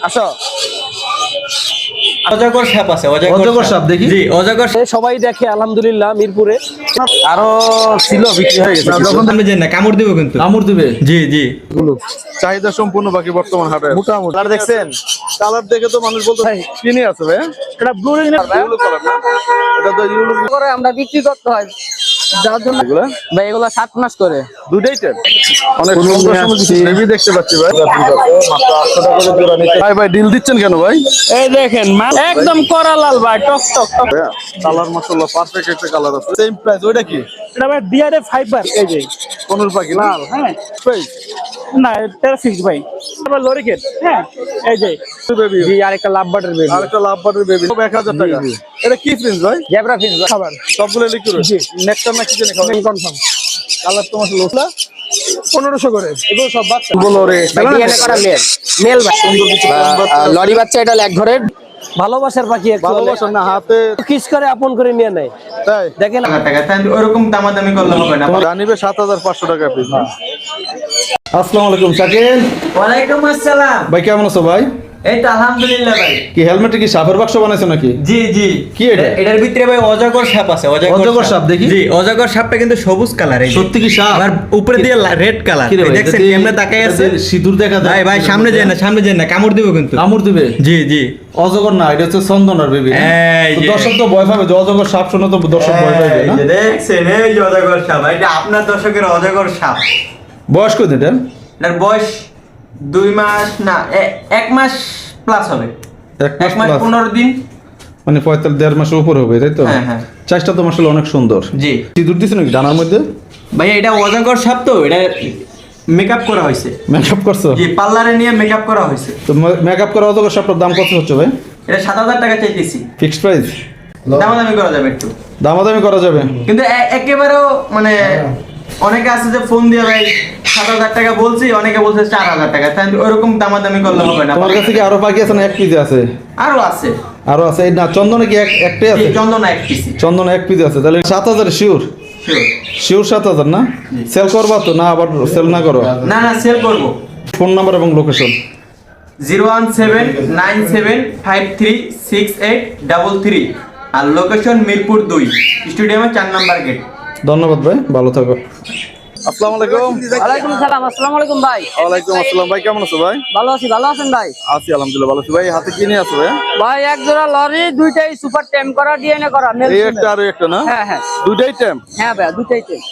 আসো। অজগর সাপ আছে, অজগর সাপ দেখি। জি, অজগর সাপ সবাই দেখে আলহামদুলিল্লাহ মিরপুরে। আরো ছিল, বিক্রি হয়ে গেছে। যখন আমি জানি না, কামড় দিব কিন্তু। কামড় দিবে। জি জি। চাহিদা সম্পূর্ণ বাকি বর্তমান হাটে। মোটামুটি আর দেখছেন কালার দেখে তো মানুষ বলতে কিনে আছে ভাই। এটা ব্লু রিং ইউলো কালার না, এটা তো ইউলো করে আমরা বিক্রি করতে হয়, যার জন্য এগুলা ভাই এগুলো 7 মাস করে। দুটাই টেন। অনেক সুন্দর সুন্দর কিছু বেবি দেখতে পাচ্ছি ভাই। মাত্র 800 টাকা করে জোড়া নিতে। ভাই ডিল দিচ্ছেন কেন ভাই? এই দেখেন মাল একদম কড়া লাল ভাই, টক টক টক। কালার মাশাআল্লাহ পারফেক্ট একটা কালার আছে। Same price. ওইটা কি? এটা ভাই ডিআরএফ ফাইবার। এই যে কোনুর পাখি লাল, হ্যাঁ প্রাইস না এটা ফিক্স ভাই। আবার লরিকেট, হ্যাঁ এই যে বেবি। জি, আরেকটা লাভ বাটার বেবি, আরেকটা লাভ বাটের বেবি 1000 টাকা। এটা কি প্রিন্স ভাই? জেব্রা ফিক্স খাবার সবগুলো লিকুইড। জি। নেকটার না কি জানি খাবার। কনফার্ম কালার তো মাশাআল্লাহ 1500 করে। এগুলো সব বাচ্চা। বলো রে ডিএনএ করা মেল মেল ভাই। সুন্দর কিছু লরি বাচ্চা, এটা এক ঘরের ভালোবাসার পাখি। ভালোবাসা না হাতে কিস করে আপন করে নিয়ে নেয়। তাই দেখেন টাকা তাই ওরকম দামাদামি করলে হবে না। জানিবে 7500 টাকা পিস। আসসালামু আলাইকুম শাকিল ওয়ালাইকুম আসসালাম। ভাই, কেমন আছো ভাই? এই তো আলহামদুলিল্লাহ ভাই। কি হেলমেটে কি সাপের বাক্স বানাইছো নাকি? জি জি। কি এটা? এটার ভিতরে ভাই অজগর সাপ আছে। অজগর সাপ দেখি। জি, অজগর সাপটা কিন্তু সবুজ কালার। সত্যি কি সাপ? আবার উপরে দিয়ে রেড কালার। কি রে ভাই, দেখছেন এটাতে- কেমনে তাকাই আছে? এটাতে সিঁদুর দেখা যায়। ভাই ভাই সামনে যায় না, সামনে যায় না, কামড় দিব কিন্তু। কামড় দিবে। জি জি। অজগর না, এটা হচ্ছে চন্দনার বেবি। এই যে। দর্শক তো ভয় পাবে যে অজগর সাপ শুনে তো দর্শক ভয় পাবে এই না। যে দেখছেন, এই যে অজগর সাপ। এটা আপনার দর্শকের অজগর সাপ। বয়স কত এটা? এটার বয়স 2 মাস না 1 মাস প্লাস হবে। 1 মাস 1 মাস plus। 15 দিন। মানে 1.5 মাসের উপর হবে, তাই তো? হ্যাঁ, হ্যাঁ। চাষটা তো আসলে অনেক সুন্দর। জি সিঁদুর দিছে নাকি ডানার মধ্যে? ভাই, এটা অজগর সাপ তো, এটা মেকআপ করা হয়েছে। মেকআপ করছো? জি, পার্লারে নিয়ে মেকআপ করা হয়েছে। তো মেকআপ করা অজগর সাপটার দাম কত হচ্ছে ভাই? এটা 7000 টাকা চাইতেছি। Fixed price? দামাদামি করা যাবে একটু, দামাদামি করা যাবে। কিন্তু একেবারেও মানে অনেকে আছে যে ফোন দিয়ে ভাই 7000 টাকা বলছি, অনেকে বলছে 4000 টাকা। তাই ওরকম দামাদামি করলে হবে না। তোমার কাছে কি আরো পাখি আছে না এক পিস আছে? আরো আছে। আরো আছে? এই না চন্দনে কি একটাই জি, আছে? চন্দনা এক পিসি। চন্দন এক পিস আছে, তাহলে 7000 শিওর? Sure. শিওর 7000 না? সেল করবা তো না? আবার সেল না করো? না না, সেল করবো। ফোন নাম্বার এবং লোকেশন? 01797536833 আর লোকেশন মিরপুর 2 স্টেডিয়ামের 4 নাম্বার গেট। ধন্যবাদ ভাই, ভালো থাকো। আসসালামু আলাইকুম। ওয়ালাইকুম সালাম। আসসালামু আলাইকুম ভাই। ওয়ালাইকুম আসসালাম ভাই, কেমন আছো ভাই? ভালো আছি, ভালো আছেন ভাই? আছি আলহামদুলিল্লাহ, ভালো আছি ভাই। হাতে কি নিয়ে আছো ভাই? ভাই এক জোড়া লরি, দুইটাই সুপার টেম করা, ডিএনএ করা মেল এই ফিমেল। একটা আর এই একটা না? হ্যাঁ হ্যাঁ দুইটাই টেম? হ্যাঁ ভাই, দুইটাই টেম।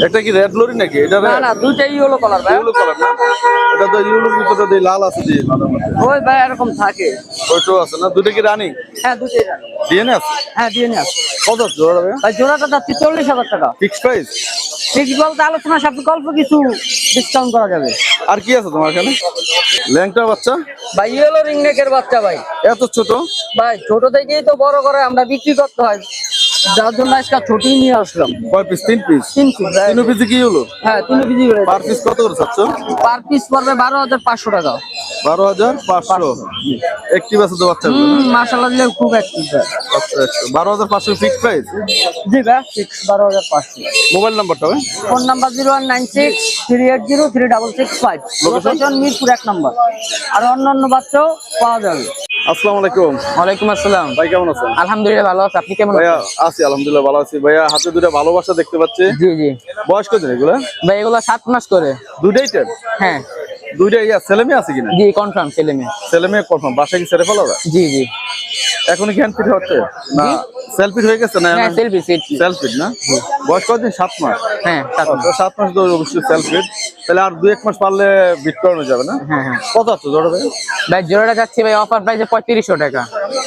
একটা কি রেড লরি নাকি? এটা না না, দুইটাই ইয়েলো কালার ভাই। ইউলো কালার না? এটা তো ইউলোর ভিতরে দিয়ে লাল আছে দিয়ে মাঝে মাঝে। ওই ভাই এরকম থাকে। ওইটাও আছে না? দুইটা কি রানিং? হ্যাঁ দুইটাই রাখো। ডিএনএ আছে? হ্যাঁ ডিএনএ আছে কত জোড়া ভাই? ভাই। জোড়াটা যাচ্ছে 40000 টাকা। Fixed price? ঠিক বলতে আলোচনা সাপেক্ষে অল্প কিছু ডিসকাউন্ট করা যাবে। আর কি আছে তোমার এখানে? ল্যাংটা বাচ্চা? ভাই ইয়েলো রিংনেকের বাচ্চা ভাই। এত ছোট? ভাই ছোট থেকেই তো বড় করে আমরা বিক্রি করতে হয়, যার জন্য আজকে ছোটই নিয়ে আসলাম। কয় পিস? 3 পিস? 3 পিস ভাই। 3 পিস কি হলো? হ্যাঁ 3 কেজি করে। পার পিস কত করে চাচ্ছ? পার পিস পড়বে 12500 টাকা। 12500? একটি আছে তো বাচ্চা? মাশাআল্লাহ দিলে খুব অ্যাক্টিভ ভাই। আচ্ছা আচ্ছা, 12500 ফিক্সড প্রাইস? জি ভাই, 12500। মোবাইল নাম্বারটা ভাই? Phone number 01963803665। লোকেশন মিরপুর 1 নম্বর। আর অন্যান্য বাচ্চাও পাওয়া যাবে। আসসালামু আলাইকুম। ওয়ালাইকুম আসসালাম। ভাই কেমন আছেন? আলহামদুলিল্লাহ ভালো আছি, আপনি কেমন ভাইয়া আছেন? আছি আলহামদুলিল্লাহ, ভালো আছি ভাইয়া। হাতে দুটো ভালোবাসা দেখতে পাচ্ছি। জি জি বয়স কত এগুলা? ভাই, এগুলো 7 মাস করে। দুইটাই টেন? হ্যাঁ দুইটাই ছেলে মেয়ে আছে কিনা? জি, কনফার্ম ছেলে মেয়ে। ছেলে মেয়ে কনফার্ম। বাসা কি ছেড়ে ফেলাবা? জি জি এখন কি হ্যান্ড ফিট হচ্ছে না সেলফি হয়ে গেছে না? হ্যাঁ সেলফি সিট। সেলফি না? বয়স কতদিন? 7 মাস? হ্যাঁ 7 মাস। 7 মাস তো অবশ্যই সেলফি। তাহলে আর 2-1 মাস পারলে বিট করানো যাবে না? হ্যাঁ হ্যাঁ কত আছে জোড়া ভাই? ভাই জোড়াটা যাচ্ছে ভাই অফার প্রাইসে 3500 টাকা।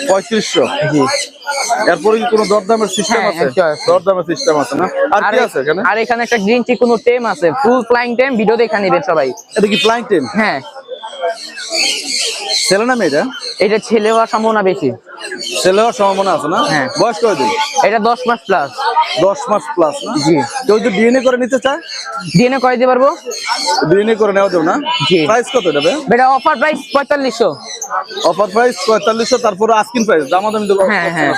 3500? জি। এরপরে কি কোনো দরদামের সিস্টেম হ্যাঁ, আছে? একটা আছে। দরদামের সিস্টেম আছে না? আর কি আছে এখানে? আর এখানে একটা গ্রিন চিকুনো টেম আছে, ফুল ফ্লাইং টেম, ভিডিও দেখে নিবেন সবাই। এটা কি ফ্লাইং টেম? হ্যাঁ ছেলে না মেয়েটা? এটা ছেলে হওয়ার সম্ভাবনা বেশি। ছেলে হওয়ার সম্ভাবনা আছে না? হ্যাঁ। বয়স কতদিন? এটা 10 মাস প্লাস। 10 মাস প্লাস না? জি। কেউ যদি ডিএনএ করে নিতে চায়? ডিএনএ করে দিতে পারবো। ডিএনএ করে নেওয়া যাবে না? জি। প্রাইস কত এটা ভাই? এটা অফার প্রাইস 4500। অফার প্রাইস 4500, তারপরে আস্কিং প্রাইস দামাদামি দেবো। হ্যাঁ, হ্যাঁ।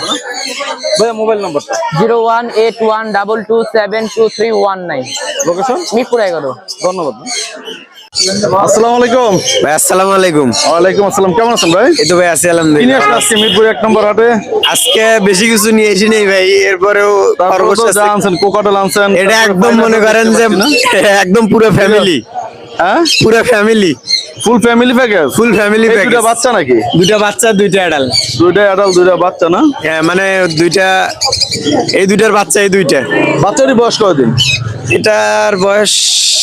ভাইয়া মোবাইল নাম্বারটা? 01812272319। লোকেশন? মিরপুর 11। ধন্যবাদ। আসসালামু আলাইকুম। ভাই আসসালামু আলাইকুম। ওয়ালাইকুম আসসালাম, কেমন আছেন ভাই? এই তো ভাই আছি কি নিয়ে আলহামদুলিল্লাহ। আসলে আজকে মিরপুর 1 নম্বর হাটে? আজকে বেশি কিছু নিয়ে এসি নেই ভাই, এরপরেও তারপরে খরগোশ তো আছে। যা আনছেন, কোকাটেল আনছেন, এটা তারপরে একদম pineapple মনে করেন দেখতে যে পাচ্ছি না? একদম পুরো ফ্যামিলি, হ্যাঁ, পুরো family, full family package. Full family এই দুইটা প্যাকেজ। বাচ্চা নাকি? দুইটা বাচ্চা, দুইটা অ্যাডাল। দুইটা অ্যাডাল্ট, দুইটা বাচ্চা না? হ্যাঁ মানে দুইটা, এই দুইটার বাচ্চা, এই দুইটা। বাচ্চারই বয়স কতদিন? এটার বয়স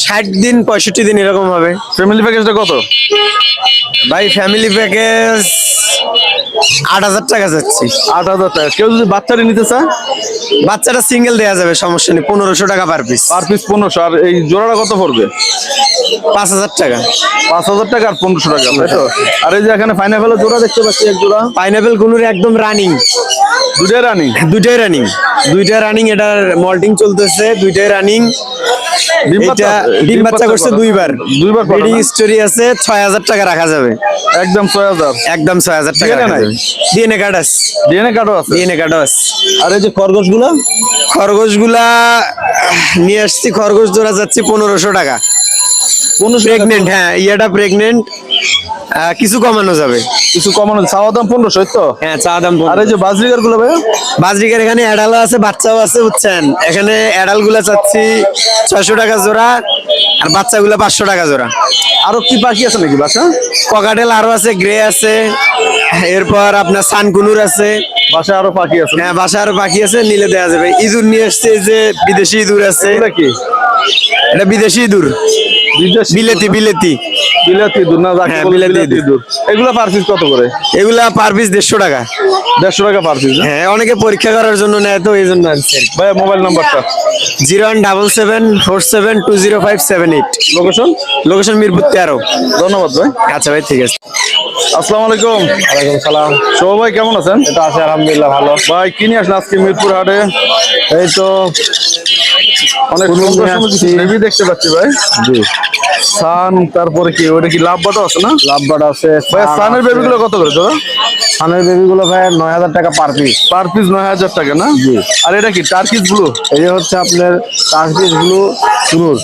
60 দিন 65 দিন এরকম হবে। ফ্যামিলি প্যাকেজটা কত? ভাই ফ্যামিলি প্যাকেজ 8,000 টাকা যাচ্ছে। 8,000 টাকা। কেউ যদি বাচ্চারই নিতে চায়, বাচ্চাটা সিঙ্গেল দেওয়া যাবে, সমস্যা নেই, 1500 টাকা পার পিস। Per piece 1500। আর এই জোড়াটা কত পড়বে? 5,000 টাকা। 5,000 টাকা আর 1500 টাকা, তাই তো? আর এই যে এখানে পাইনাপেলের জোড়া দেখতে পাচ্ছি, এক জোড়া। পাইনাপেল গুলোর একদম রানিং, দুইটাই রানিং। দুইটাই রানিং, দুইটাই রানিং। এটার মল্টিং চলতেছে, দুইটাই রানিং। এটা ডিম বাচ্চা করছে দুইবার। দুইবার করে ব্রিডিং না? স্টোরি আছে, 6,000 টাকা রাখা যাবে। একদম 6,000। একদম 6,000 টাকা DNA রাখা নাই? যাবে। ডিএনএ কার্ড আছে, ডিএনএ কার্ডও আছে। ডিএনএ কার্ডও আছে। আর এই যে খরগোশগুলো, খরগোশগুলা নিয়ে আসছি, খরগোশ জোড়া যাচ্ছে 1500 টাকা। 1500 টাকা। প্রেগনেন্ট, হ্যাঁ ইয়েটা প্রেগনেন্ট, কিছু কমানো যাবে। কিছু কমানো, চাওয়া দাম 1500, এই তো? হ্যাঁ চা দাম। আর এই যে বাজরিকার গুলো ভাই, বাজরিকার এখানে অ্যাডালও আছে, বাচ্চাও আছে, বুঝছেন। এখানে অ্যাডাল গুলা চাচ্ছি 600 টাকা জোড়া, আর বাচ্চাগুলো 500 টাকা জোড়া। আরো কি পাখি আছে নাকি বাসা? ককাটেল আরো আছে, গ্রে আছে, এরপর আপনার সানকুনুর আছে। বাসায় আরো পাখি আছে? হ্যাঁ বাসা আরো বাকি আছে, নিলে দেওয়া যাবে। ইঁদুর নিয়ে আসছে, এই যে বিদেশি ইঁদুর আছে। এগুলা কি? এটা বিদেশি ইঁদুর, বিদেশি? বিলেতি, বিলেতি। বিলাতি ইঁদুর না, যাকে হ্যাঁ, বলে বিলাতি বিলাতি ইঁদুর। ইঁদুর। এগুলা পার পিস কত করে? এগুলা পার পিস 150 টাকা। 150 টাকা পার পিস। হ্যাঁ অনেকে পরীক্ষা করার জন্য নেয়, তো এই জন্য আনছে। ভাই মোবাইল নাম্বারটা? 01774720578। লোকেশন? লোকেশন মিরপুর 13। ধন্যবাদ ভাই। আচ্ছা ভাই, ঠিক আছে। আসসালামু আলাইকুম। ওয়ালাইকুম সালাম। শোভ ভাই, কেমন আছেন? এটা আছে আলহামদুলিল্লাহ, ভালো। ভাই কি নিয়ে আসলেন আজকে মিরপুর হাটে? এই তো অনেক কুনুর সুন্দর নিয়ে সুন্দর কিছু আসছি। বেবি দেখতে পাচ্ছি ভাই। জি, সান, তারপরে কি ওটা কি লাভ বাটো আছে না? লাভবার্ড আছে। ভাই সানের বেবি গুলো কত করে দাদা? সানের বেবি গুলো ভাই 9,000 টাকা পার পিস। পার পিস 9,000 টাকা না? জি। আর এটা কি টার্কিশ ব্লু? এই যে হচ্ছে আপনার টার্কিশ ব্লু কুনুর,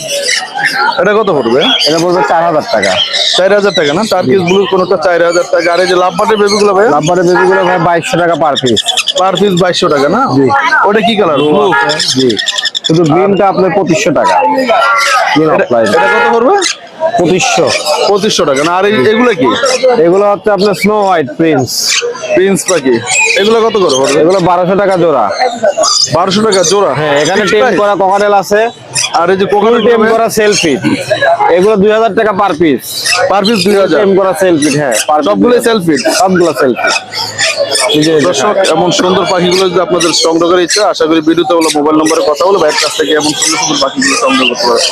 এটা কত পড়বে? এটা পড়বে 4,000 টাকা। 4,000 টাকা না? টার্কিশ ব্লু কোনটা 4,000 টাকা। আর এই যে লাভ বাটের বেবি গুলো ভাই? লাভবার্ডের বেবি গুলো ভাই 2,200 টাকা পার পিস। পার পিস 2,200 টাকা না? ওটা কি কালার? ব্লু? জি, শুধু গ্রিনটা আপনার 2,500 টাকা। গ্রিন অফলাইন এটা কত পড়বে? 2,500। 2,500 টাকা না? আর এগুলো কি? এগুলো হচ্ছে আপনার স্নো হোয়াইট প্রিন্স। প্রিন্স পাখি। এগুলো কত করে পড়বে? এগুলো 1,200 টাকা জোড়া। 1,200 টাকা জোড়া? হ্যাঁ এখানে Fixed টেম price? করা ককাটেল আছে, আর এই যে কোকাটেল টেম করা সেলফি, এগুলো 2,000 টাকা পার পিস। Per piece 2,000? টেম করা সেলফি, হ্যাঁ সবগুলোই সেলফি? সবগুলো সেলফি। দর্শক, এমন সুন্দর পাখিগুলো যদি আপনাদের সংগ্রহ করার ইচ্ছা, আশা করি ভিডিওতে বলে মোবাইল নম্বরে কথা বলে ভাইয়ের কাছ থেকে এমন সুন্দর সুন্দর পাখিগুলো সংগ্রহ করতে পারবেন।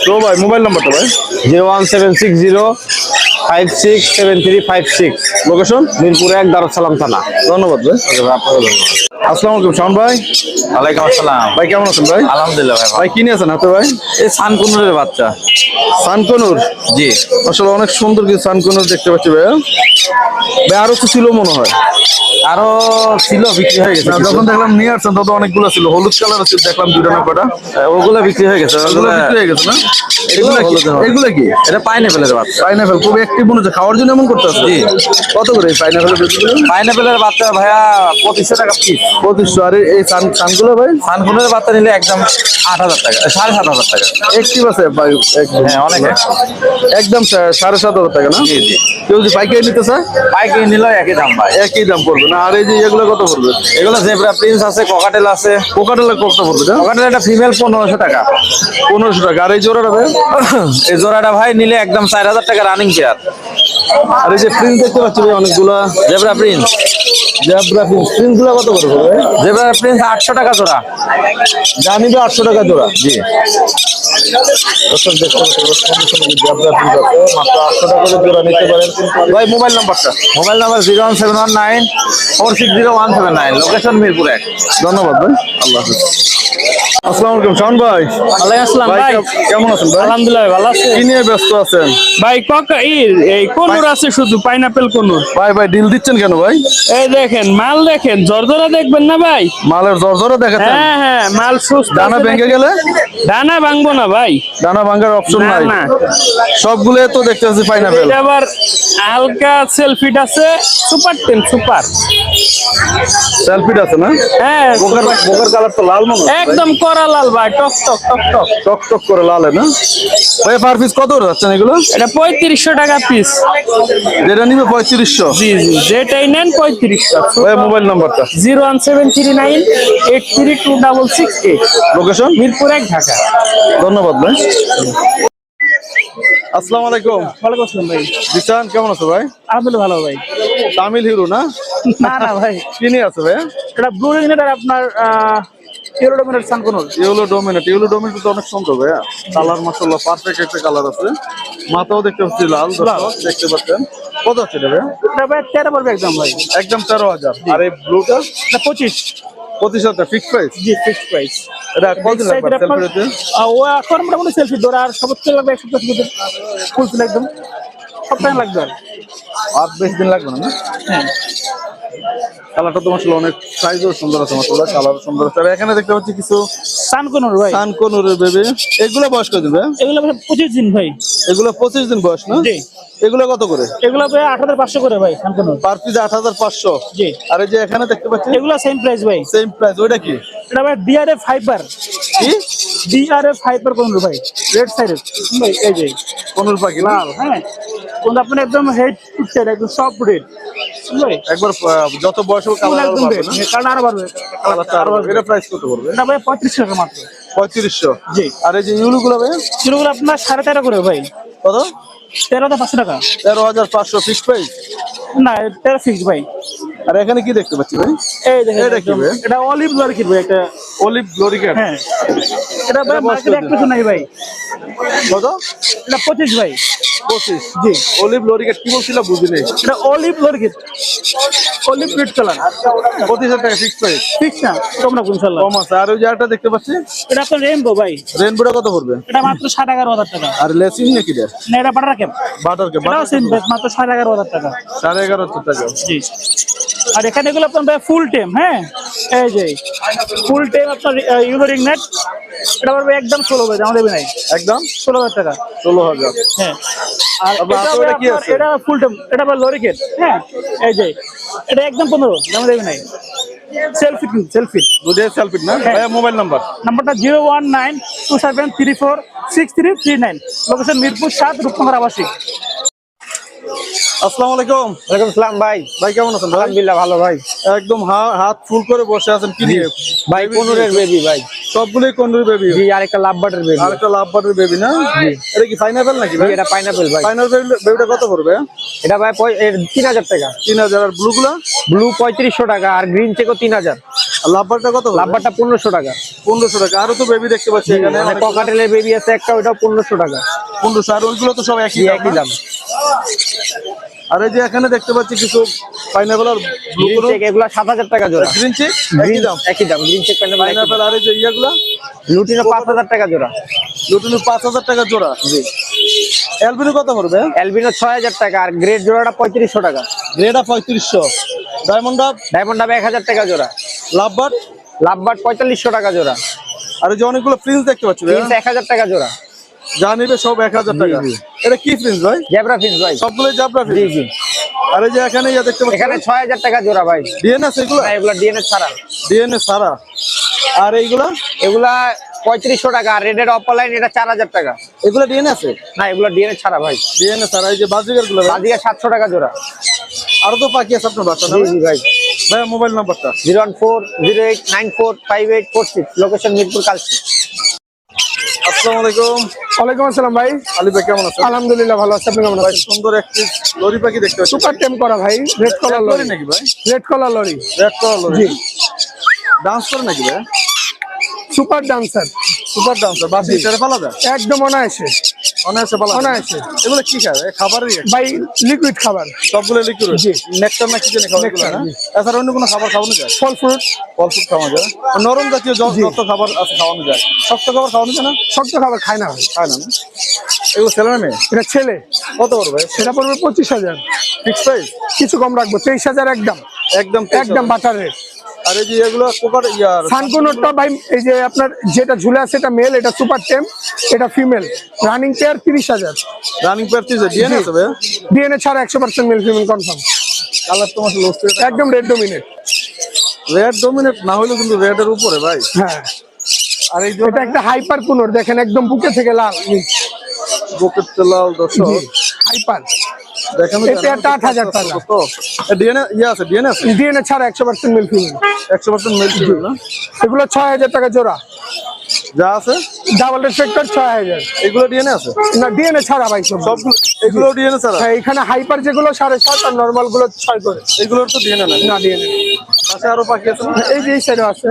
তো ভাই মোবাইল নাম্বারটা ভাই? 01760567356। লোকেশন? মিরপুর 1, দারুসালাম থানা। ধন্যবাদ ভাই। আসসালামু আলাইকুম শাওন ভাই। ওয়ালাইকুম আসসালাম। ভাই কেমন আছেন ভাই? আলহামদুলিল্লাহ ভাই। ভাই কি নিয়ে আছেন হাতে ভাই? এই সানকুনুরের বাচ্চা। সানকনুর? জি, আসলে অনেক সুন্দর কিছু সানকনুর দেখতে পাচ্ছি ভাই। ভাই আরো তো ছিল মনে হয়। আরো ছিল, বিক্রি হয়ে গেছে। না, যখন দেখলাম নিয়ে আসছেন তত অনেকগুলো ছিল, হলুদ কালার ছিল, দেখলাম দুটো না কটা। ওগুলো বিক্রি হয়ে গেছে। ওগুলো বিক্রি হয়ে গেছে না? এগুলো কি? এগুলো কি? এটা পাইনাপেলের বাচ্চা। পাইনাপেল খুব অ্যাক্টিভ মনে হচ্ছে, খাওয়ার জন্য এমন করতে আছে? জি। কত করে এই পাইনাপেলের বেবিগুলো? পাইনাপেলের বাচ্চা ভাইয়া 2,500 টাকা পিস। 2500। আর এই সানগুলো ভাই? সানকুনের বাচ্চা নিলে একদম 8,000 টাকা, 7,500 টাকা। অ্যাক্টিভ আছে ভাই একদম? হ্যাঁ অনেক। একদম 7,500 টাকা না? জি জি, কেউ যদি পাইকারি নিতে চায় পাইকারি নিলেও একই দাম ভাই। একই দাম পড়বে না? আর এই যে এগুলো কত পড়বে? এগুলো জেব্রা প্রিন্স আছে, ককাটেল আছে। কোকাটেলের কত পড়বে? ককাটেল একটা ফিমেল 1,500 টাকা। 1500 টাকা। আর এই জোড়াটা ভাই? এই জোড়াটা ভাই নিলে একদম 4,000 টাকা রানিং পেয়ার। আর এই যে প্রিন্স দেখতে পাচ্ছি ভাই অনেকগুলা, জেব্রা প্রিন্স। জেব্রা প্রিন্স, প্রিন্সগুলো কত করে পড়বে? জেব্রা প্রিন্স 800 টাকা জোড়া। যা নিবে 800 টাকা জোড়া? জি। দর্শক দেখতে পাচ্ছি সুন্দর সুন্দর জেব্রা প্রিন্স আছে, মাত্র 800 টাকা করে জোড়া নিতে পারেন। ভাই মোবাইল নাম্বারটা? Mobile number 01719460179, location Mirpur 1। ধন্যবাদ ভাই, আল্লাহ হাফেজ। আসসালামু আলাইকুম শাওন ভাই। ওয়ালাইকুম আসসালাম ভাই। কেমন আছেন ভাই? আলহামদুলিল্লাহ ভালো আছি কি নিয়ে ব্যস্ত আছেন ভাই। এই কোনুর আছে শুধু পাইনাপেল কোনুর। ভাই ডিল দিচ্ছেন কেন ভাই? এই দেখেন মাল দেখেন, জর্জরা দেখবেন না ভাই? মালের জর্জরা দেখাচ্ছেন? হ্যাঁ মাল সুস্থ। দানা ভেঙে গেলে? দানা ভাঙবো না ভাই, দানা ভাঙার অপশন না নাই। না, সবগুলো তো দেখতে পাচ্ছি পাইনাপেল। এটা আবার হালকা সেলফিট আছে, সুপার টেন সুপার। সেলফিট আছে না? হ্যাঁ বোকার কালার তো লাল মনে হচ্ছে ভাই। একদম করা লাল ভাই, টক টক টক টক। টক টক করে লাল না ভাই? পার পিস কত করে যাচ্ছেন এগুলো? এটা 3500 টাকা পিস। যেটা নিবে 3500। জি জি, যেটাই নেন 3500। ভাই মোবাইল নাম্বারটা? 01739832668। লোকেশন? মিরপুর 1 ঢাকা। ধন্যবাদ ভাই। আসসালামু আলাইকুম। ওয়ালাইকুম আসসালাম ভাই। জিসান কেমন আছো ভাই? আলহামদুলিল্লাহ ভালো ভাই। তামিল হিরো না? না না ভাই, কি নিয়ে আছে ভাই? এটা ব্লু রিংনেট আর আপনার ইউরোডোমিনেট সানকোনর। ইউলো ডোমিনেট তো অনেক সুন্দর ভাই। কালার মাশাআল্লাহ পারফেক্ট একটা কালার আছে। মাথাও দেখতে পাচ্ছি লাল, দর্শক দেখতে পাচ্ছেন। কত আছে এটা ভাই? এটা ভাই 13 পড়বে একদম ভাই। একদম 13,000। আর এই ব্লুটা? এটা 25 ফিক্স প্রাইস? জি, ফিক্সড প্রাইস। এটা কতদিন লাগবে সেলফি দিতে? ও এখন মোটামুটি সেলফি ধরে আর সর্বোচ্চ লাগবে 1 সপ্তাহ ভিতরে ফুল ফিল একদম সপ্তাহ লাগবে আর। আর বেশি দিন লাগবে না? হ্যাঁ কালারটা তো মাশাআল্লাহ অনেক সাইজও সুন্দর আছে, মাশাআল্লাহ কালার সুন্দর আছে। আর এখানে দেখতে পাচ্ছি কিছু সানকোনর ভাই। সানকোনুরের বেবি। এগুলো বয়স কত দিন ভাই? এগুলো ভাই 25 দিন ভাই। এগুলো 25 দিন বয়স না? জি। এগুলো কত করে? এগুলো ভাই 8500 করে ভাই সানকোনর। Per piece 8500। জি। আর এই যে এখানে দেখতে পাচ্ছি এগুলো সেম প্রাইস ভাই। Same price. ওইটা কি? এটা ভাই ডিআরএফ ফাইবার। কি? ডিআরএফ ফাইবার কোন ভাই? রেড সাইডের ভাই, এই যে কোনুর পাখি না? লাল। হ্যাঁ কোন আপনি একদম হেড টু টেল একদম সফট রেড ভাই। একবার যত বয়স হবে কালার একদম বাড়বে রেড, না? কালার আরো বাড়বে। কালারটা আরো বাড়বে। এটা প্রাইস কত পড়বে? এটা ভাই 35 টাকা মাত্র। 3500। জি। আর এই যে ইউলুগুলো ভাই? শুরুগুলো আপনার 13.5 করে ভাই। কত? 13,500 টাকা। 13,500 ফিক্স প্রাইস? না 13 ফিক্স ভাই। আর এখানে কি দেখতে পাচ্ছি ভাই? এই দেখেন এটা কি একদম, ভাই? এটা অলিভ লরিকিট ভাই একটা। অলিভ গ্লোরিকেট? হ্যাঁ এটা ভাই এটা বয়স মার্কেটে কত? একটু নাই ভাই। কত? এটা 25 ভাই। 25? জি। অলিভ লরিকেট কি বলছিল বুঝিনি। এটা অলিভ লরিকিট, অলিভ রেড কালার। 25,000 টাকা ফিক্স প্রাইস? ফিক্স না, কম রাখবো ইনশাআল্লাহ। কম আছে। আর ওই যে একটা দেখতে পাচ্ছি এটা আপনার রেইনবো ভাই। রেনবোটা কত পড়বে? এটা মাত্র 11,500 টাকা। আর লেসিং নাকি রে? না এটা বাটার ক্যাপ। বাটার কে? এটাও সেম প্রাইস, মাত্র 11,500 টাকা। 11,500 টাকা। জি। আর এখানে এগুলো আপনার ফুল টেম। হ্যাঁ এই যে ফুল টেম আপনার ইউরো রিং নেট। এটা পড়বে একদম 16 ভাই, দাম দেবে নাই। একদম 16,000 টাকা। 16,000। হ্যাঁ আর আবার এটা আপনার হবে কি আপনার, আছে? এটা ফুল টেম, এটা আবার লরিকেট। হ্যাঁ এই যে এটা একদম 15, দাম দেবে নাই। Selfie selfie. দুধের সেলফিট না? হ্যাঁ। ভাই মোবাইল নাম্বার? নাম্বারটা 01927346339। লোকেশন মিরপুর 7, রূপনগর আবাসিক। আসসালামু আলাইকুম। ওয়ালাইকুম আসসালাম ভাই। ভাই কেমন আছেন ভাই? আলহামদুলিল্লাহ ভালো ভাই। একদম হাত ফুল করে বসে আছেন কি নিয়ে? ভাই কোনুরের বেবি ভাই। সবগুলোই কোনুর বেবি? জি, আর একটা লাভ বাটার বেবি। আর একটা লাভ বাটের বেবি না? এটা কি পাইনাপেল নাকি ভাই? এটা পাইনাপেল ভাই। পাইনাপেল বেবিটা কত পড়বে? এটা ভাই 3000 টাকা। 3,000। আর ব্লু গুলা? ব্লু 3500 টাকা আর গ্রিন চেকও 3000। আর লাভ বাটটা কত? লাভ বাটার 1500 টাকা। 1500 টাকা। আরো তো বেবি দেখতে পাচ্ছি এখানে মানে ককাটেলের বেবি আছে একটা, ওটাও 1500 টাকা। 1500। আর ওইগুলো তো সব একই জি, দাম একই না? দাম। আর এই যে এখানে দেখতে পাচ্ছি কিছু পাইনাপেল আর ব্লু গ্রিন চেক এগুলা 7000 টাকা জোড়া। গ্রিন চেক একই দাম? একই দাম। Green check pineapple. পাইনাপেল আর এই যে ইয়াগুলা লুটিনো 5000 টাকা জোড়া। লুটিনো 5,000 টাকা জোড়া। জি। অ্যালবিনো কত পড়বে? অ্যালবিনো 6000 টাকা আর গ্রেড জোড়াটা 3500 টাকা। গ্রেডা 3500। Diamond up? ডায়মন্ড আপ 1000 টাকা জোড়া। লাভ বাট? লাভ বাট 4500 টাকা জোড়া। আর এই যে অনেকগুলো প্রিন্স দেখতে পাচ্ছি ভাই? প্রিন্স 1000 টাকা জোড়া। যা নিবে সব 1000 টাকা। জি। এটা কি প্রিন্স ভাই? জেব্রা প্রিন্স ভাই। সবগুলোই জাবরা জি প্রিন্স? জি। আর এই যে এখানে ইয়া দেখতে পাচ্ছি এখানে 6000 টাকা জোড়া ভাই। ডিএনএস এগুলো? না, এগুলা ডিএনএ ছাড়া। ডিএনএ সারা। আর এইগুলা? এগুলা 3500 টাকা আর রেডের অফলাইন এটা 4000 টাকা। এগুলা ডিএনএ আছে? না, এগুলা ডিএনএ ছাড়া ভাই। ডিএনএ সারা। এই যে বাজিগার গুলো ভাই? বাজিয়া 700 টাকা জোড়া। আরো তো পাখি আছে আপনার বাসা না? জি জি ভাই। ভাই মোবাইল নাম্বারটা? 01408945846। লোকেশন মিরপুর কালচি। আসসালামু আলাইকুম। ওয়ালাইকুম আসসালাম ভাই। আলী ভাই কেমন আছেন? আলহামদুলিল্লাহ ভালো আছি, আপনি কেমন ভাই আছেন? সুন্দর একটি লরি পাখি দেখতে পাচ্ছি। সুপার টেম করা ভাই, রেড কালার লরি লরি। নাকি ভাই? Red colour lorry. Red colour lorry? জি। ডান্স করে নাকি ভাই? Super dancer. Super dancer. বাসি ছেড়ে পালা যায়? একদম অনায়াসে। অনায়াসে পালা অনায়াসে। এগুলো কি খায় খাবারই ভাই লিকুইড খাবার, সবগুলো লিকুইড জি। নেকটার না কি জানি খাবার এগুলো নেকটার, না জি। এছাড়া অন্য কোনো খাবার খাওয়ানো যায় ফল ফ্রুট, ফল ফ্রুট খাওয়ানো যায় নরম জাতীয় যত খাবার আছে খাওয়ানো যায় শক্ত খাবার খাওয়ানো যায় না শক্ত খাবার খায় না ভাই। খায় না না? এগুলো ছেলে না মেয়ে এটা ছেলে, কত করবে সেটা পড়বে 25,000, ফিক্স প্রাইস কিছু কম রাখবো 23,000 একদম, একদম একদম বাটার রেট। আর এই যে এগুলো কোকার ইয়ার সানকুনোরটা ভাই এই যে আপনার যেটা ঝুলে আছে এটা মেল, এটা সুপার টেম, এটা ফিমেল, রানিং পেয়ার 30,000, রানিং প্রার্থী ডিএনএ আছে ভাই ডিএনএ ছাড়া 100% মেল ফিমেল কনফার্ম, কালার তোমার লোস্ট একদম রেড ডোমিনেট। রেড ডমিনেট না হলেও কিন্তু রেডের উপরে ভাই হ্যাঁ, আর এই যে এটা একটা হাইপার কুনোর, দেখেন একদম বুকে থেকে লাল, বুকের তেলাল দর্শক হাইপার। দেখেন এই পেয়ারটা 8,000 টাকা। ডিএনএ ইয়ে আছে ডিএনএ আছে ডিএনএ ছাড়া 100% মেল ফিমেল, 100% মেল ফিমেল না এগুলো 6,000 টাকা জোড়া, যা আছে ডাবল রেফ্লেক্টর 6,000, এগুলো ডিএনএ আছে না ডিএনএ ছাড়া ভাই সব। সবগুলো এগুলো ডিএনএ ছাড়া হ্যাঁ, এখানে হাইপার যেগুলো 7.5 আর নরমাল গুলো 6 করে, এগুলোর তো ডিএনএ না না ডিএনএ। পাশে আরো পাখি আছে না এই যে এই সাইডে আছে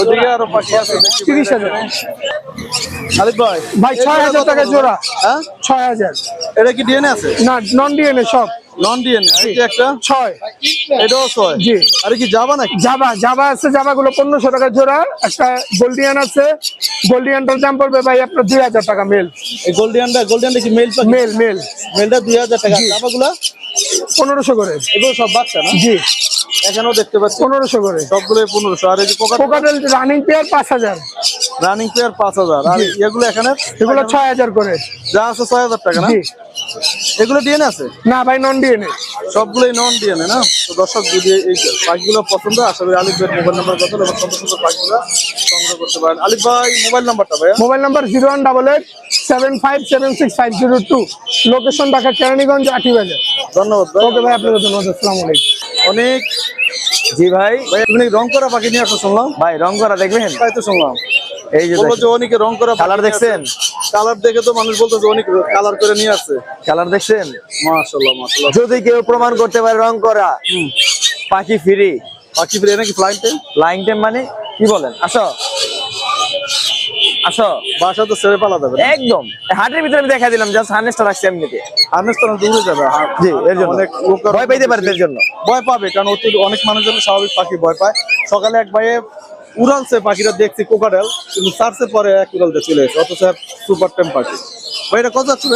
ওদিকে আরো পাখি আছে 30,000 আলিফ ভাই ভাই, 6,000 টাকা জোড়া, হ্যাঁ 6,000, এটা কি ডিএনএ আছে না নন ডিএনএ সব নন ডিএনএ এই যে একটা 6। এটাও 6 জি। আরে কি যাবা নাকি জাবা আছে, জাবা গুলো 1,500 টাকা জোড়া, একটা গোল্ডিয়ান আছে, গোল্ডিয়ানটার দাম পড়বে ভাই আপনার 2,000 টাকা মেল, এই গোল্ডিয়ানটা কি মেল পাখি মেল মেলটা 2000 টাকা জামাগুলা 1500 করে, এগুলো সব বাচ্চা না জি এখানেও দেখতে পাচ্ছি 1500 করে। সবগুলো 1500 আর এই যে cockatiel running pair 5,000, running pair 5000 আর এগুলো এখানে এগুলো 6,000 করে, যা আছে 6000 টাকা না জি। এগুলো ডিএনএ আছে না ভাই নন ডিএনএ, সবগুলোই নন ডিএনএ না তো দর্শক যদি এই পাখিগুলো পছন্দ আশা করি আলিফ ভাইয়ের মোবাইল নাম্বার কত এবং সুন্দর সুন্দর পাখিগুলো সংগ্রহ করতে পারেন আলিফ ভাই মোবাইল নাম্বারটা ভাই mobile number 0188757652, location Dhaka Keraniganj Atibazar. ধন্যবাদ ভাই ওকে ভাই, আপনাকে ধন্যবাদ, আসসালামু আলাইকুম। অনেক জি ভাই, ভাই তুমি রং করা পাখি নিয়ে আসো শুনলাম ভাই রং করা দেখবেন, তাই তো শুনলাম এই যে বললো যে অনেকে রং করা কালার দেখছেন, কালার দেখে তো মানুষ বলতো যে অনেক কালার করে নিয়ে আসছে কালার দেখছেন, মাশাআল্লাহ মাশাআল্লাহ যদি কেউ প্রমাণ করতে পারে রং করা পাখি ফ্রি। পাখি ফিরে নাকি ফ্লাইটে লাইন টাইম মানে কি বলেন, আসো আসো বাসা তো ছেড়ে পালা যাবে একদম হাটের ভিতরে আমি দেখা দিলাম, জাস্ট হার্নেসটা রাখছি এমনিতে, আর্নেস তো দূরে যাবে জি এর জন্য অনেক লোক ভয় পাইতে পারে এর জন্য। ভয় পাবে কারণ অনেক মানুষজন স্বাভাবিক পাখি ভয় পায় সকালে এক ভাইয়ে উড়ালছে পাখিটা দেখছি কোকাডেল কিন্তু সার্চের পরে এক উড়ালতে চলে এসে অথচ সুপার টেম পাখি ভাই এটা কত যাচ্ছে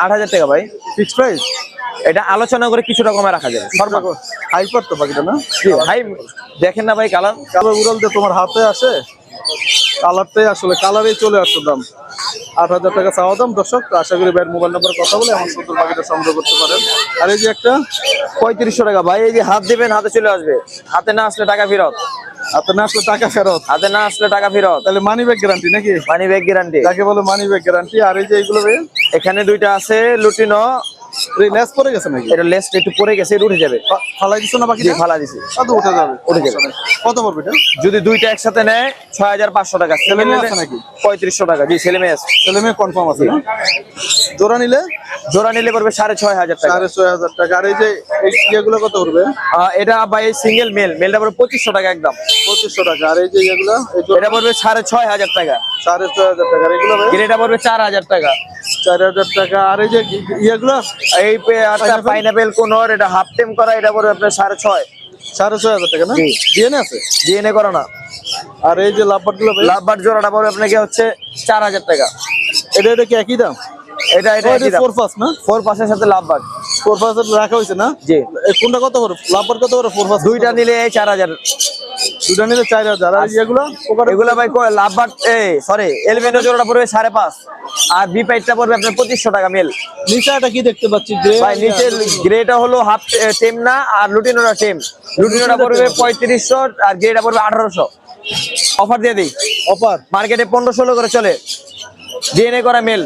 8,000 টাকা ভাই, ফিক্স প্রাইস এটা আলোচনা করে কিছুটা কমে রাখা যাবে। হাইপার তো পাখিটা না জি ভাই, দেখেন না ভাই কালার, কালো উড়ালতে তোমার হাতে আসে কালারটাই আসলে কালারেই চলে আসছে দাম 8,000 টাকা চাওয়া দাম দর্শক তো আশা করি ভাইয়ের মোবাইল নাম্বার কথা বলে আমার সুন্দর পাখিটা সংগ্রহ করতে পারেন আর এই যে একটা 3500 টাকা ভাই, এই যে হাত দিবেন হাতে চলে আসবে, হাতে না আসলে টাকা ফেরত, হাতে না আসলে টাকা ফেরত হাতে না আসলে টাকা ফেরত, তাহলে মানি ব্যাগ গ্যারান্টি নাকি মানি ব্যাগ গ্যারান্টি। যাকে বলে মানি ব্যাগ গ্যারান্টি আর এই যে এইগুলো ভাই এখানে দুইটা আছে লুটিনো, লেস পরে গেছে নাকি এটা লেসটা একটু পরে গেছে, এটা উঠে যাবে, ফালাই দিছো না বাকি জি ফালা দিছি, কত উঠে যাবে উঠে যাবে। কত পড়বে এটা যদি দুইটা একসাথে নেয় 6,500 টাকা, ছেলে মেয়ে আছে নাকি? 3500 টাকা, জি ছেলে মেয়ে আছে। ছেলে মেয়ে কনফার্ম আছে না জোড়া নিলে জোড়া নিলে পড়বে 6,500 টাকা। 6,500 টাকা আর এই যে এই ইয়েগুলো কত পড়বে এটা ভাই সিঙ্গেল মেলটা পড়বে 2500 টাকা একদম, 2500 টাকা আর এই যে ইয়েগুলো এই জোড়া এটা পড়বে 6,500 টাকা, 6,500 টাকা আর এগুলো ভাই গ্রেটা পড়বে 4,000 টাকা। 4,000 টাকা আর এই যে ইয়েগুলো এই পাইনাপেল কোনর এটা হাফ টেম করা, এটা পড়বে আপনার 6,500, 6,500 টাকা না জি। ডিএনএ আছে ডিএনএ করা না। আর এই যে লাভবার্ড গুলো ভাই লাভবার্ড জোড়াটা পড়বে আপনাকে হচ্ছে 4,000 টাকা, এটা কি একই দাম এটা একই দাম। 4 পাস না 4 পাসের সাথে লাভবার্ড, 4 পাস রাখা হয়েছে না জি। এই কোনটা কত করে লাভবার্ড কত করে 4 পাস দুইটা নিলে 4,000, দুইটা নিলে 4,000 আর এগুলো এগুলা ভাই লাভবার্ড সরি এলবিনো জোড়াটা পড়বে 5.5 আর বি পাইটটা পড়বে আপনার 2500 টাকা মেল। নিচেটা কি দেখতে পাচ্ছি গ্রে ভাই নিচের গ্রেটা হলো হাফ টেম না আর লুটিনোটা টেম, লুটিনোটা পড়বে 3500 আর গ্রেটা পড়বে 1800। অফার দিয়ে দিই, অফার মার্কেটে 15-16 করে চলে ডিএনএ করা মেল,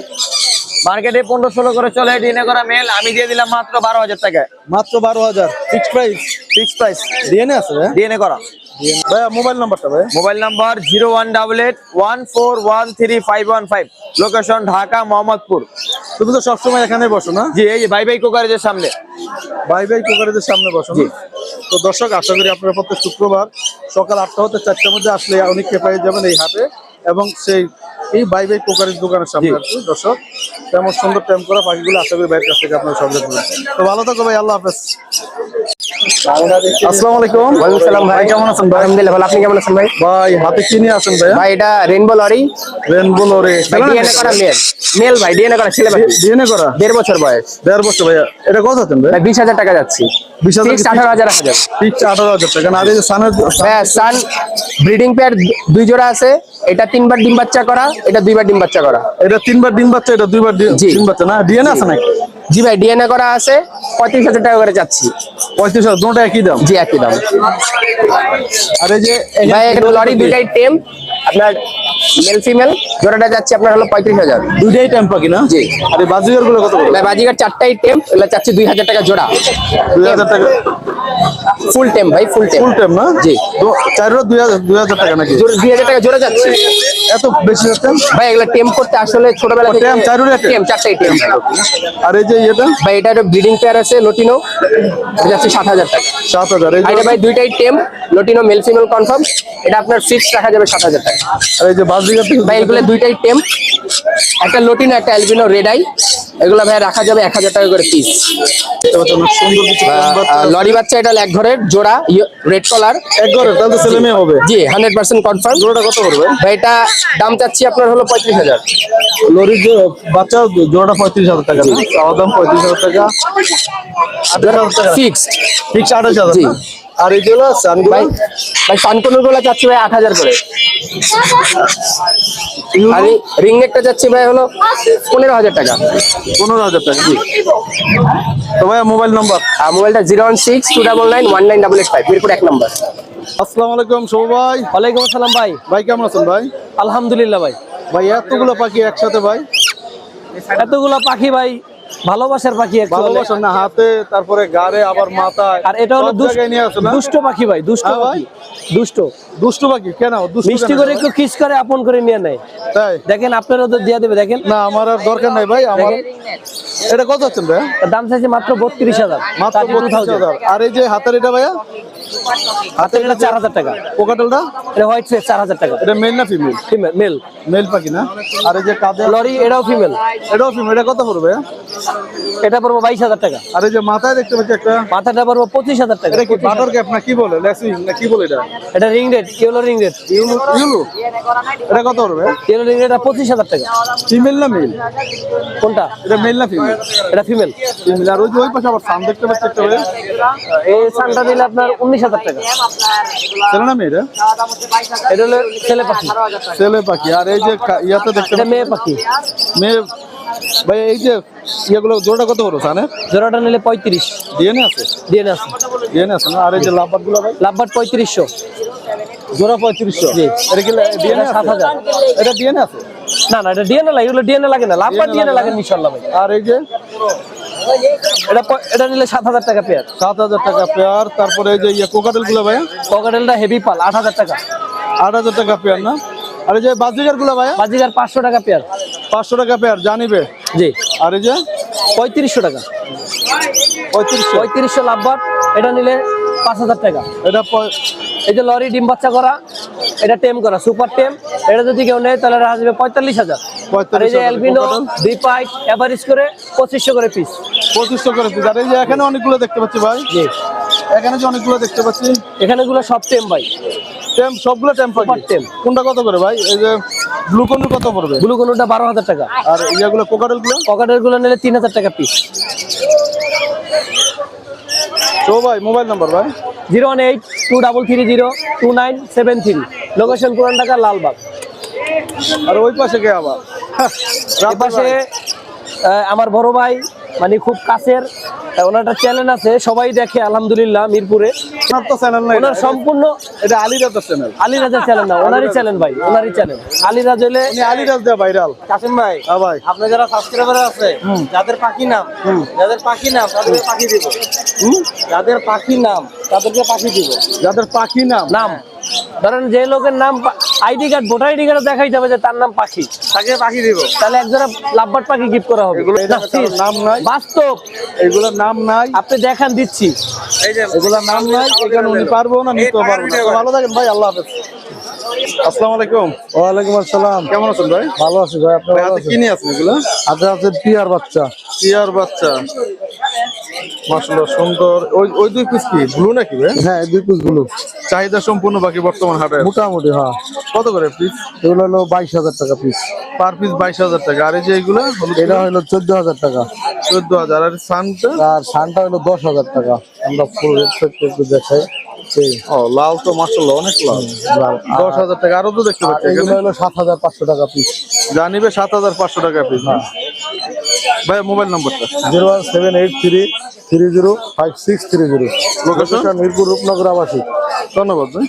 মার্কেটে 15-16 করে চলে ডিএনএ করা মেল, আমি দিয়ে দিলাম মাত্র 12,000 টাকায়, মাত্র 12,000 fix price fixed price, DNA আছে ভাই ডিএনএ করা। ভাই মোবাইল নাম্বারটা ভাই mobile number 0188141315, location Dhaka Mohammadpur. তুমি তো সবসময় এখানে বসো না জি এই যে ভাই কোকারেজের সামনে, ভাই কোকারেজের সামনে বসো জি। না তো দর্শক আশা করি আপনারা প্রত্যেক শুক্রবার সকাল 8টা হতে 4টার মধ্যে আসলে অনেককে পেয়ে যাবেন এই হাটে এবং সেই কি বাই বাই কোকারির দোকানের সামনে আর কি দর্শক। তেমন সুন্দর টেম করা পাখিগুলো আশা করি ভাইয়ের কাছ থেকে আপনারা সংগ্রহ করবেন। তো ভালো থাকো ভাই, আল্লাহ হাফেজ। আসসালামু আলাইকুম। ওয়ালাইকুম সালাম ভাই। কেমন আছেন ভাই? আলহামদুলিল্লাহ ভালো, আপনি কেমন আছেন ভাই? ভাই হাতে কি নিয়ে আছেন ভাই? ভাই এটা rainbow lory, rainbow lory DNA করা মেল, মেল ভাই, ডিএনএ করা ছেলে ভাই, ডিএনএ করা 1.5 বছর বয়স 1.5 বছর ভাইয়া। এটা কত আছেন ভাই? ভাই 20,000 টাকা যাচ্ছি। 20,000 ফিক্স 18,000 রাখা যাবে। ফিক্স 18,000 টাকা। আর এই যে সানের ভাই সান ব্রিডিং পেয়ার 2 জোড়া আছে, এটা 3 বার ডিম বাচ্চা করা, এটা 2 বার ডিম বাচ্চা করা। এটা 3 বার ডিম বাচ্চা, এটা 2 বার জি। ডিম বাচ্চা না? ডিএনএ আছে নাকি? জি ভাই ডিএনএ করা আছে, 35,000 টাকা করে যাচ্ছি। 35,000 দুটোটা একই দাম। জি একই দাম। আর এই যে ভাই এখানে লরি দুইটাই টেম, আপনার মেল ফিমেল, জোড়াটা যাচ্ছে আপনার হলো 35,000। দুইটাই টেম পাখি না? জি। আর এই বাজিগার গুলো কত করে? ভাই বাজিকার 4টাই টেম, এগুলো চাচ্ছি 2,000 টাকা জোড়া। 2,000 টাকা ফুল টেম ভাই, ফুল টেম। ফুল টেম না? জি। চারটা 2,000 টাকা নাকি? 2,000 টাকা জোড়া যাচ্ছে। এত বেশি হচ্ছে? ভাই এগুলো টেম করতে আসলে ছোটবেলা থেকে টেম, চারুরে টেম? টেম, 4টাই টেম। আর এই যে এটা ভাই এটা একটা ব্রিডিং পেয়ার আছে লটিনো, এটা যাচ্ছে 7,000 টাকা। 7,000। এই আর এটা যে ভাই দুইটাই টেম, লটিনো মেল ফিমেল কনফার্ম, এটা আপনার ফিক্স রাখা যাবে 7,000 টাকা। আর এই যে বাজিগার ভাই এগুলো দুইটাই টেম, একটা লটিনো একটা অ্যালবিনো রেড আই, এগুলো ভাই রাখা যাবে 1,000 টাকা করে পিস। সুন্দর কিছু লরি বাচ্চা এটা এক ঘরের জোড়া, রেড কলার। এক ঘরে তাহলে তো ছেলে মেয়ে হবে। জি 100% কনফার্ম। জোড়াটা কত করবে? ভাই এটা দাম চাচ্ছি আপনার হলো 35,000। লরির যে বাচ্চা জোড়াটা 35,000 টাকা না? চাওয়া দাম 35,000 টাকা। 28,000 টাকা ফিক্সড। ফিক্স 28,000 জি। না? আর এই যেগুলো সানগুলো ভাই ভাই সানকোনোর গুলো যাচ্ছে ভাই 8,000 করে। আর রিং নেকটা যাচ্ছে ভাই হলো 15,000 টাকা। 15,000 টাকা। তো ভাই মোবাইল নাম্বার? আর মোবাইলটা 016-299-19885, মিরপুর 1 নম্বর। আসসালামু আলাইকুম সৌ ভাই। ওয়ালাইকুম আসসালাম ভাই। ভাই কেমন আছেন ভাই? আলহামদুলিল্লাহ ভাই। ভাই এতগুলো পাখি একসাথে ভাই? এতগুলো পাখি ভাই ভালোবাসার পাখি actually। ভালোবাসেন না? হাতে, তারপরে গাড়ে, আবার মাথায়, আর এটা হলো সব জায়গায় নিয়ে আসে না? দুষ্ট পাখি ভাই, দুষ্ট হ্যাঁ ভাই। পাখি, দুষ্ট। দুষ্টু পাখি কেন? দুষ্টু মিষ্টি কেন? করে একটু কিস করে আপন করে নিয়ে নেয়। তাই? দেখেন আপনারা তো দিয়ে দেবে, দেখেন না আমার আর দরকার নাই ভাই। আমার এটা কত আছেন ভাই? এর দাম চাইছে মাত্র 32,000, মাত্র 32,000। আর এই যে হাতের এটা ভাইয়া? হাতে এটা 4,000 টাকা। পোকাটেলটা এটা হোয়াইট ফেস 4,000 টাকা। এটা মেল না ফিমেল? Female, mail. মেল পাখি না? আর এই যে কাঁধে লরি এটাও ফিমেল, এটাও ফিমেল। এটা কত পড়বে? এটা পড়বো 22,000 টাকা। আর এই যে মাথায় দেখতে পাচ্ছি একটা, মাথাটা পড়বো 25,000 টাকা। এটা কি বাটার ক্যাপ না কি বলে? লেসিং না কি বলে এটা? এটা ring red, yellow ring red. ইউলু ইউলু। এটা কত পড়বে? ইয়েলো রিং রেড 25,000 টাকা। ফিমেল না মেল? কোনটা? এটা মেল না ফিমেল? এটা ফিমেল। ফিমেল। আর ওই যে ওই পাশে আবার সান দেখতে পাচ্ছি একটা ভাইয়া? এই সানটা দিলে আপনার 19,000 টাকা। ছেলে না মেয়ে এটা? এটা হলো ছেলে পাখি, ছেলে পাখি। আর এই যে ইয়াতে দেখতে এটা পাচ্ছি মেয়ে পাখি। মেয়ে। ভাই এই যে ইয়েগুলো জোড়া কত বড় সানে? জোড়াটা নিলে 35 ডিএনএ আছে? ডিএনএ আছে। ডিএনএ আছে না? আর এই যে লাভবাট গুলো ভাই? লাভবাট 3500। জোড়া 3500। জি। এটা কি ডিএনএ এটা আছে? 7,000। এটা ডিএনএ আছে? না না এটা ডিএনএ লাগে, এগুলো ডিএনএ লাগে না, লাভবাট ডিএনএ লাগে ইনশাআল্লাহ ভাই। আর এই যে এটা নিলে 7,000 টাকা পেয়ার। 7,000 টাকা পেয়ার। তারপরে এই যে কোকাটেল গুলো ভাইয়া? পকেটেলটা হেভি পাল 8,000 টাকা। 8,000 টাকা পেয়ার না? আর এই যে বাজিগার গুলো ভাইয়া? বাজিগার 500 টাকা পেয়ার। 500 টাকা পেয়ার জানিবে। জি। আর এই যে 3500 টাকা। 3500। 3500 লাভবাট, এটা নিলে 5,000 টাকা। এটা এই যে লরি ডিম বাচ্চা করা, এটা টেম করা, সুপার টেম। এটা যদি কেউ নেয় তাহলে রাখা যাবে 45,000। আর এই যে 45,000 অ্যালবিনো দুই পাইট এভারেজ করে 2500 করে পিস। 2500 করে পিস। আর এই যে এখানে অনেকগুলো দেখতে পাচ্ছি ভাই? জি। এখানে যে অনেকগুলো দেখতে পাচ্ছি, এখানে গুলো সব টেম ভাই, টেম সবগুলো টেম পাখি? সুপার টেম। কোনটা কত করে ভাই? এই যে ব্লু কোন কত পড়বে? ব্লু কোনোটা 12,000 টাকা। আর ইয়েগুলো কোকাটেল গুলো? পকেটের গুলো নিলে 3,000 টাকা পিস। তো ভাই মোবাইল নাম্বার ভাই? 018-2330-2973, লোকেশন পুরান ঢাকা লালবাগ। আর ওই পাশে কে আবার? এই পাশে আমার বড় ভাই, মানে খুব কাছের, ওনার একটা চ্যানেল আছে, সবাই দেখে আলহামদুলিল্লাহ মিরপুরে। ওনার তো চ্যানেল নাই। ওনার সম্পূর্ণ এটা আলিরাজের চ্যানেল। আলিরাজের চ্যানেল না, ওনারই চ্যানেল ভাই, ওনারই চ্যানেল। আলিরাজ হলে উনি আলিরাজ দেয়া ভাইরাল। কাসিম ভাই, হ্যাঁ ভাই। আপনার যারা সাবস্ক্রাইবার আছে, যাদের পাখি নাম তাদেরকে পাখি দিব। যাদের পাখি নাম তাদেরকে পাখি দিব। যাদের পাখি নাম নাম ধরেন যে লোকের নাম আইডি কার্ড, ভোটার আইডি কার্ডে দেখাই যাবে যে তার নাম পাখি, তাকে পাখি দিব। তাহলে একজোড়া লাভবার্ড পাখি গিফট করা হবে। এগুলো না, কারোর নাম নাই? বাস্তব, এগুলোর নাম নাই? আপনি দেখান দিচ্ছি। এই যে এগুলোর নাম নাই, এখানে উনি পারবো না, নিতে পারবো না। তো ভালো থাকেন ভাই, আল্লাহ হাফেজ। আসসালামু আলাইকুম। ওয়ালাইকুম আসসালাম। কেমন আছেন ভাই? ভালো আছি ভাই, আপনি ভাই ভালো হাতে আছেন? কি নিয়ে আছেন এগুলো? হাতে আছে টিয়ার বাচ্চা। টিয়ার বাচ্চা, মাশাআল্লাহ সুন্দর। ওই দুই পিস কি ব্লু নাকি ভাই? হ্যাঁ, 2 পিস গুলো চাহিদা সম্পূর্ণ বাকি বর্তমান হাটে। মোটামুটি। হ্যাঁ, কত করে পিস? এগুলো হলো 22,000 টাকা পিস। পার পিস 22,000 টাকা। আর এই যে এইগুলো এটা হলো 14,000 টাকা। 14,000। আর সানটা? আর সানটা হলো 10,000 টাকা। আমরা ফুল রেট একটু দেখাই। এই ও লাল তো মাশাআল্লাহ অনেক লাল। লাল। 10,000 টাকা। আরো তো দেখতে আর পাচ্ছি এগুলো এখানে হলো 7,500 টাকা পিস। জানিবে 7,500 টাকা পিস। ভাই মোবাইল নাম্বারটা? 01783 305630। লোকেশন? মিরপুর রূপনগর আবাসিক। ধন্যবাদ ভাই।